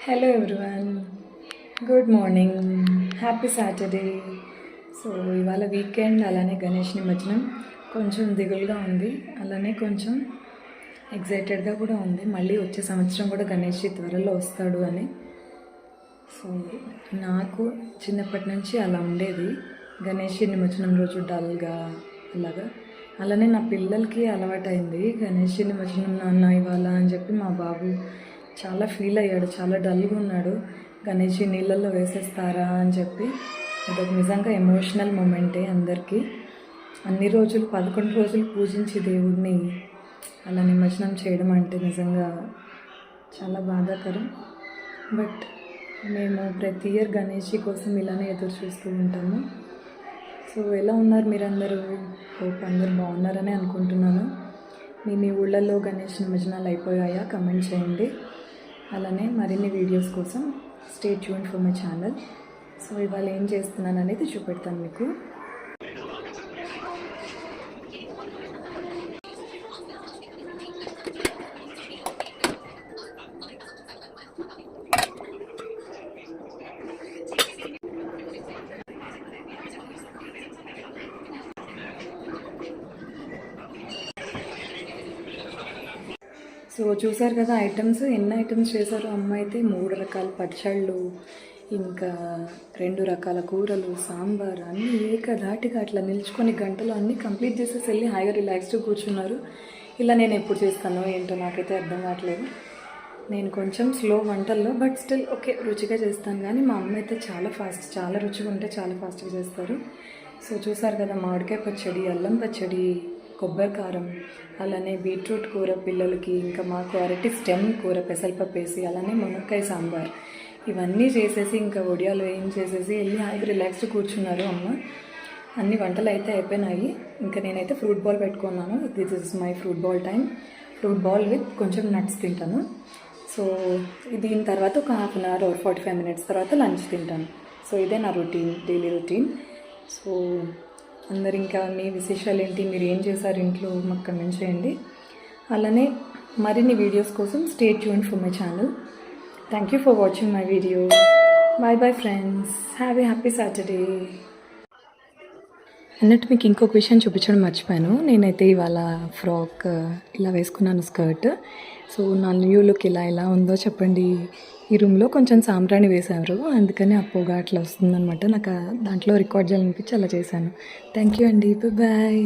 Hello everyone, good morning, happy Saturday. So ఇవాళ weekend, అలానే గణేష్ నిమజ్జనం. కొంచెం దిగులుగా ఉంది, అలానే కొంచెం ఎగ్జైటెడ్గా కూడా ఉంది. మళ్ళీ వచ్చే సంవత్సరం కూడా గణేష్ త్వరలో వస్తాడు అని. సో నాకు చిన్నప్పటి నుంచి అలా ఉండేది, గణేష్ నిమజ్జనం రోజు డల్గా అలాగా. అలానే నా పిల్లలకి అలవాటైంది, గణేష్ నిమజ్జనం నాన్న ఇవాళ అని చెప్పి. మా బాబు చాలా ఫీల్ అయ్యాడు, చాలా డల్గా ఉన్నాడు. గణేష్ నీళ్ళల్లో వేసేస్తారా అని చెప్పి. అదొక నిజంగా ఎమోషనల్ మూమెంటే అందరికీ. అన్ని రోజులు 11 రోజులు పూజించి దేవుడిని అలా నిమజ్జనం చేయడం అంటే నిజంగా చాలా బాధాకరం. బట్ మేము ప్రతి ఇయర్ గణేష్ కోసం ఇలానే ఎదురు చూస్తూ ఉంటాము. సో ఎలా ఉన్నారు మీరందరూ? హోప్ అందరు బాగున్నారని అనుకుంటున్నాను. మీ ఊళ్ళల్లో గణేష్ నిమజ్జనాలు అయిపోయాయా? కమెంట్ చేయండి. అలానే మరిన్ని వీడియోస్ కోసం stay tune for my channel. So ఇవాళ ఏం చేస్తున్నాను అనేది చూపెడతాను మీకు. సో చూసారు కదా ఐటమ్స్, ఎన్ని ఐటమ్స్ చేశారు. అమ్మ అయితే 3 రకాల పచ్చళ్ళు, ఇంకా 2 రకాల కూరలు, సాంబార్ అన్నీ ఏకధాటిగా అట్లా నిల్చుకొని గంటలు అన్నీ కంప్లీట్ చేసేసి వెళ్ళి హాయిగా రిలాక్స్డ్గా కూర్చున్నారు. ఇలా నేను ఎప్పుడు చేస్తానో ఏంటో నాకైతే అర్థం కావట్లేదు. నేను కొంచెం స్లో వంటల్లో, బట్ స్టిల్ ఓకే, రుచిగా చేస్తాను. కానీ మా అమ్మ అయితే చాలా ఫాస్ట్, చాలా రుచిగా ఉంటే చాలా ఫాస్ట్గా చేస్తారు. సో చూసారు కదా, మామిడికాయ పచ్చడి, అల్లం పచ్చడి, కొబ్బరి కారం, అలానే బీట్రూట్ కూర పిల్లలకి, ఇంకా మాకు అరటి స్టెమ్ కూర పెసరపప్పు వేసి, అలానే మునక్కాయ సాంబార్, ఇవన్నీ చేసేసి ఇంకా వడియాలు వేయించేసేసి వెళ్ళి హాయిగా రిలాక్స్డ్ కూర్చున్నారు అమ్మ. అన్ని వంటలు అయితే అయిపోయినాయి. ఇంకా నేనైతే ఫ్రూట్ బాల్ పెట్టుకున్నాను. This is my fruit ball time. Fruit ball with కొంచెం నట్స్ తింటాను. సో దీని తర్వాత ఒక 1/2 అవర్ or 45 minutes తర్వాత లంచ్ తింటాను. సో ఇదే నా రొటీన్, డైలీ రొటీన్. సో అందరు ఇంకా మీ విశేషాలు ఏంటి, మీరు ఏం చేశారు ఇంట్లో, మాకు కమెంట్ చేయండి. అలానే మరిన్ని వీడియోస్ కోసం stay tune for my channel. Thank you for watching my video. Bye bye friends, have a happy Saturday. అన్నట్టు మీకు ఇంకొక విషయం చూపించడం మర్చిపోయాను. నేనైతే ఇవాళ ఫ్రాక్ ఇలా వేసుకున్నాను, స్కర్ట్. సో నా న్యూ లుక్ ఇలా ఉందో చెప్పండి. ఈ రూమ్లో కొంచెం సాంబ్రాణి వేశారు, అందుకని ఆ పొగ అట్లా వస్తుందన్నమాట. నాకు దాంట్లో రికార్డ్ చేయాలనిపించి అలా చేశాను. థ్యాంక్ యూ అండి, బాయ్.